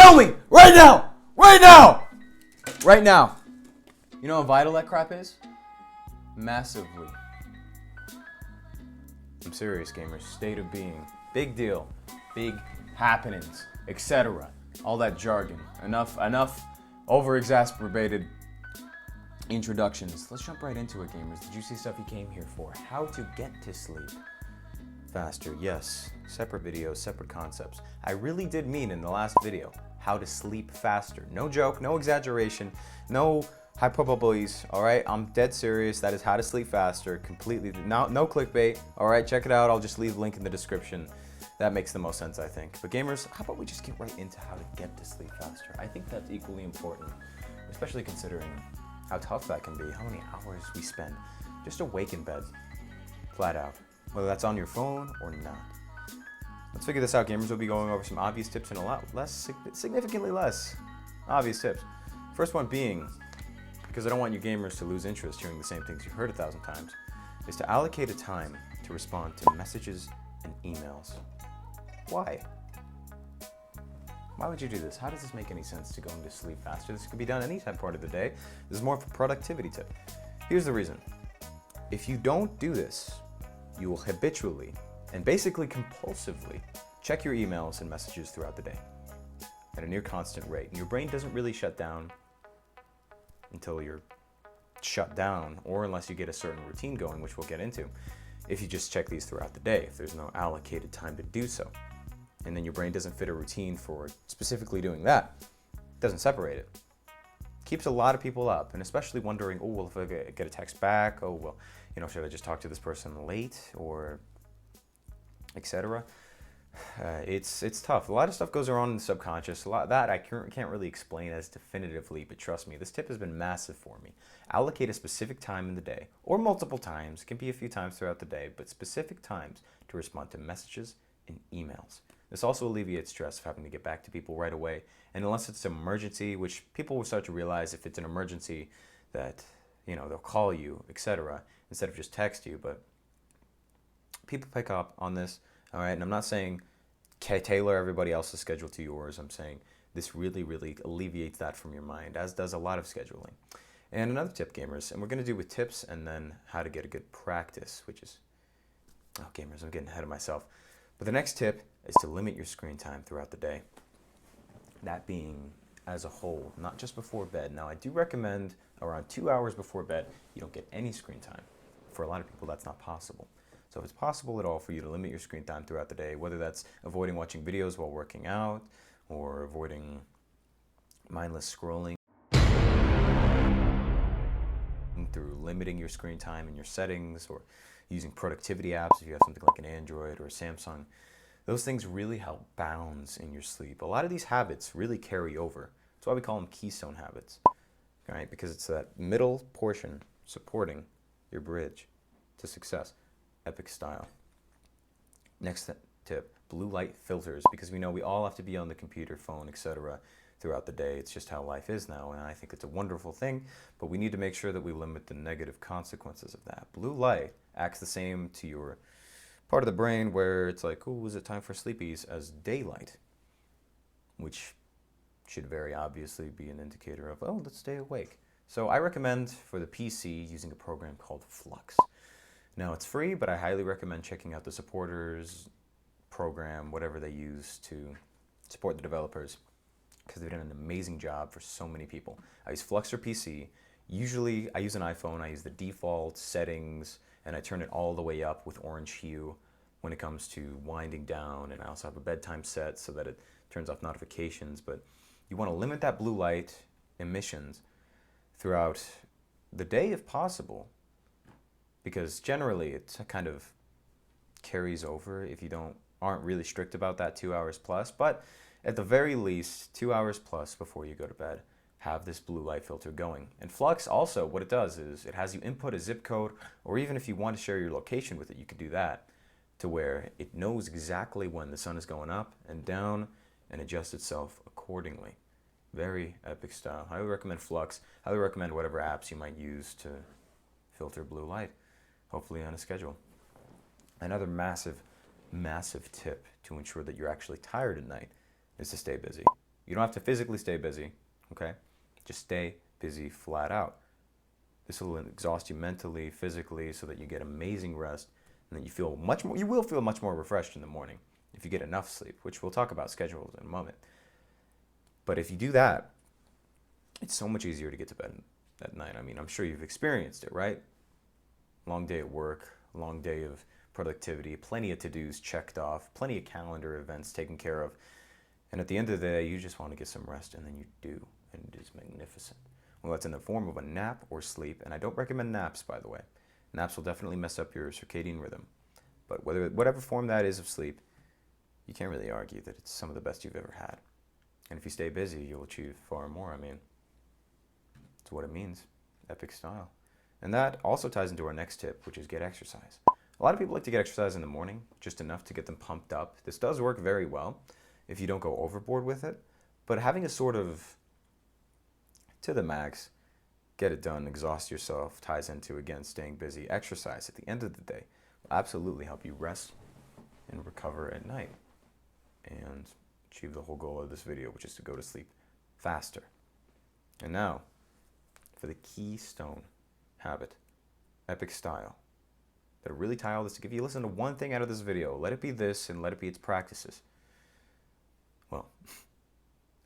Tell me! Right now! Right now! Right now! You know how vital that crap is? Massively. I'm serious, gamers. State of being. Big deal. Big happenings. Etc. All that jargon. Enough over-exasperated introductions. Let's jump right into it, gamers. The juicy stuff you came here for. How to get to sleep faster. Yes. Separate videos, separate concepts. I really did mean in the last video how to sleep faster. No joke, no exaggeration, no hyperboles, all right? I'm dead serious. That is how to sleep faster. Completely, no clickbait, all right? Check it out. I'll just leave the link in the description. That makes the most sense, I think. But gamers, how about we just get right into how to get to sleep faster? I think that's equally important, especially considering how tough that can be, how many hours we spend just awake in bed, flat out, whether that's on your phone or not. Let's figure this out, gamers. We'll be going over some obvious tips and a lot less, significantly less obvious tips. First one being, because I don't want you gamers to lose interest hearing the same things you've heard 1,000 times, is to allocate a time to respond to messages and emails. Why? Why would you do this? How does this make any sense to going to sleep faster? This could be done any time part of the day. This is more of a productivity tip. Here's the reason. If you don't do this, you will habitually and basically compulsively check your emails and messages throughout the day at a near constant rate. And your brain doesn't really shut down until you're shut down, or unless you get a certain routine going, which we'll get into, if you just check these throughout the day, if there's no allocated time to do so. And then your brain doesn't fit a routine for specifically doing that, it doesn't separate it. Keeps a lot of people up, and especially wondering, oh, well, if I get a text back, oh, well, you know, should I just talk to this person late, or etc. It's tough. A lot of stuff goes around in the subconscious. A lot of that I can't really explain as definitively, but trust me, this tip has been massive for me. Allocate a specific time in the day, or multiple times, it can be a few times throughout the day, but specific times to respond to messages and emails. This also alleviates stress of having to get back to people right away, and unless it's an emergency, which people will start to realize if it's an emergency that, you know, they'll call you, etc., instead of just text you, but people pick up on this, all right? And I'm not saying tailor everybody else's schedule to yours. I'm saying this really, really alleviates that from your mind, as does a lot of scheduling. And another tip, gamers, and we're going to do with tips and then how to get a good practice, which is, oh, gamers, I'm getting ahead of myself. But the next tip is to limit your screen time throughout the day. That being as a whole, not just before bed. Now, I do recommend around 2 hours before bed, you don't get any screen time. For a lot of people, that's not possible. So if it's possible at all for you to limit your screen time throughout the day, whether that's avoiding watching videos while working out or avoiding mindless scrolling through limiting your screen time in your settings, or using productivity apps if you have something like an Android or a Samsung, those things really help balance in your sleep. A lot of these habits really carry over. That's why we call them keystone habits, right? Because it's that middle portion supporting your bridge to success. Epic style. Next tip, blue light filters, because we know we all have to be on the computer, phone, etc. throughout the day. It's just how life is now, and I think it's a wonderful thing, but we need to make sure that we limit the negative consequences of that. Blue light acts the same to your part of the brain where it's like, oh, is it time for sleepies, as daylight, which should very obviously be an indicator of, oh, let's stay awake. So I recommend for the PC using a program called Flux. Now, it's free, but I highly recommend checking out the supporters program, whatever they use to support the developers, because they've done an amazing job for so many people. I use Flux for PC. Usually, I use an iPhone. I use the default settings, and I turn it all the way up with orange hue when it comes to winding down, and I also have a bedtime set so that it turns off notifications. But you want to limit that blue light emissions throughout the day if possible, because generally it kind of carries over if you aren't really strict about that 2 hours plus. But at the very least, 2 hours plus before you go to bed, have this blue light filter going. And Flux also, what it does is it has you input a zip code, or even if you want to share your location with it, you can do that, to where it knows exactly when the sun is going up and down and adjusts itself accordingly. Very epic style. I would recommend Flux. I would recommend whatever apps you might use to filter blue light, hopefully on a schedule. Another massive, massive tip to ensure that you're actually tired at night is to stay busy. You don't have to physically stay busy, okay? Just stay busy flat out. This will exhaust you mentally, physically, so that you get amazing rest, and then you will feel much more refreshed in the morning if you get enough sleep, which we'll talk about schedules in a moment. But if you do that, it's so much easier to get to bed at night. I mean, I'm sure you've experienced it, right? Long day at work, long day of productivity, plenty of to-dos checked off, plenty of calendar events taken care of. And at the end of the day, you just want to get some rest, and then you do, and it is magnificent. Well, that's in the form of a nap or sleep, and I don't recommend naps, by the way. Naps will definitely mess up your circadian rhythm. But whatever form that is of sleep, you can't really argue that it's some of the best you've ever had. And if you stay busy, you'll achieve far more. I mean, it's what it means, epic style. And that also ties into our next tip, which is get exercise. A lot of people like to get exercise in the morning, just enough to get them pumped up. This does work very well if you don't go overboard with it. But having a sort of, to the max, get it done, exhaust yourself, ties into, again, staying busy. Exercise at the end of the day will absolutely help you rest and recover at night and achieve the whole goal of this video, which is to go to sleep faster. And now, for the keystone habit, epic style, that'll really tie all this together. If you listen to one thing out of this video, let it be this and let it be its practices. Well,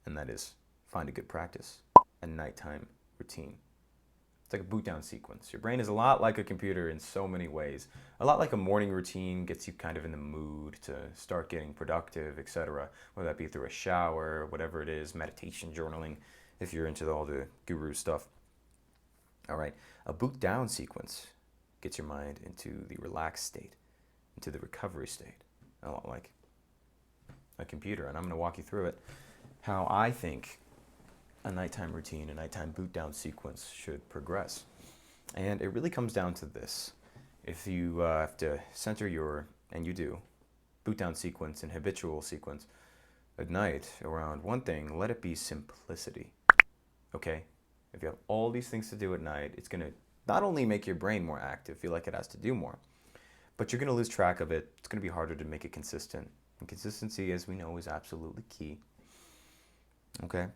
and that is find a good practice, a nighttime routine. It's like a boot down sequence. Your brain is a lot like a computer in so many ways. A lot like a morning routine gets you kind of in the mood to start getting productive, etc. Whether that be through a shower, whatever it is, meditation, journaling, if you're into all the guru stuff. All right, a boot down sequence gets your mind into the relaxed state, into the recovery state. A lot like a computer, and I'm going to walk you through it, how I think a nighttime routine, a nighttime boot down sequence should progress. And it really comes down to this. If you have to center your, and you do, boot down sequence and habitual sequence at night around one thing, let it be simplicity. Okay? If you have all these things to do at night, it's going to not only make your brain more active, feel like it has to do more, but you're going to lose track of it. It's going to be harder to make it consistent. And consistency, as we know, is absolutely key. Okay?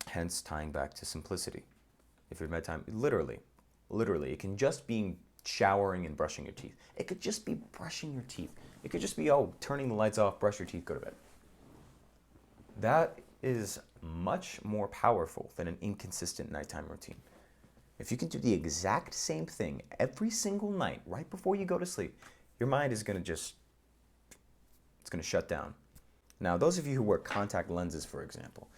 Hence, tying back to simplicity. If you're at bedtime, literally, it can just be showering and brushing your teeth. It could just be brushing your teeth. It could just be, turning the lights off, brush your teeth, go to bed. That is much more powerful than an inconsistent nighttime routine. If you can do the exact same thing every single night, right before you go to sleep, your mind is going to it's going to shut down. Now, those of you who wear contact lenses, for example,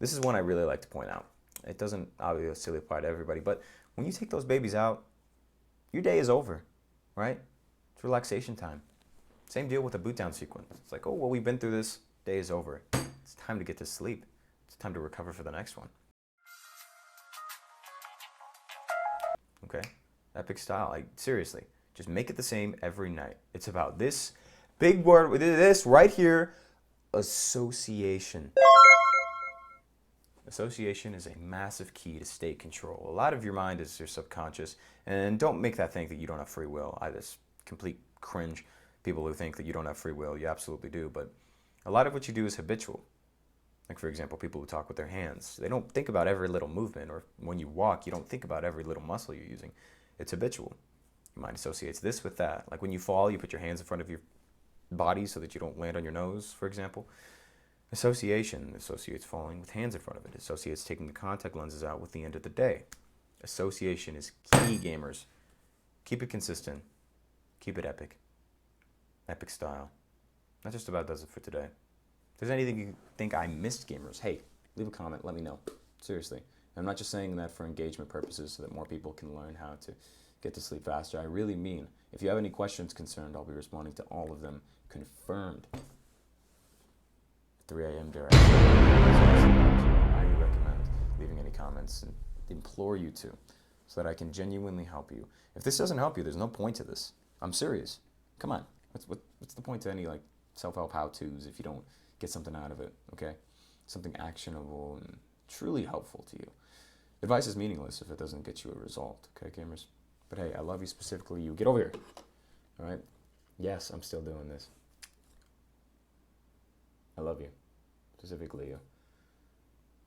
this is one I really like to point out. It doesn't obviously apply to everybody, but when you take those babies out, your day is over, right? It's relaxation time. Same deal with a boot down sequence. It's like, we've been through this, day is over. It's time to get to sleep. It's time to recover for the next one. Okay? Epic style. Seriously, just make it the same every night. It's about this big word, this right here, association. Association is a massive key to state control. A lot of your mind is your subconscious, and don't make that think that you don't have free will. I just complete cringe people who think that you don't have free will. You absolutely do, but a lot of what you do is habitual. Like, for example, people who talk with their hands. They don't think about every little movement, or when you walk, you don't think about every little muscle you're using. It's habitual. Your mind associates this with that. Like when you fall, you put your hands in front of your body so that you don't land on your nose, for example. Association associates falling with hands in front of it. Associates taking the contact lenses out with the end of the day. Association is key, gamers. Keep it consistent. Keep it epic. Epic style. That just about does it for today. If there's anything you think I missed, gamers, hey, leave a comment. Let me know. Seriously. I'm not just saying that for engagement purposes so that more people can learn how to get to sleep faster. I really mean, if you have any questions concerned, I'll be responding to all of them. Confirmed. 3 a.m. direct. I highly recommend leaving any comments and implore you to, so that I can genuinely help you. If this doesn't help you, there's no point to this. I'm serious. Come on. What's the point to any self-help how-tos if you don't get something out of it, okay? Something actionable and truly helpful to you. Advice is meaningless if it doesn't get you a result, okay, gamers? But hey, I love you, specifically you. Get over here, all right? Yes, I'm still doing this. I love you, specifically you.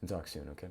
We'll talk soon, okay?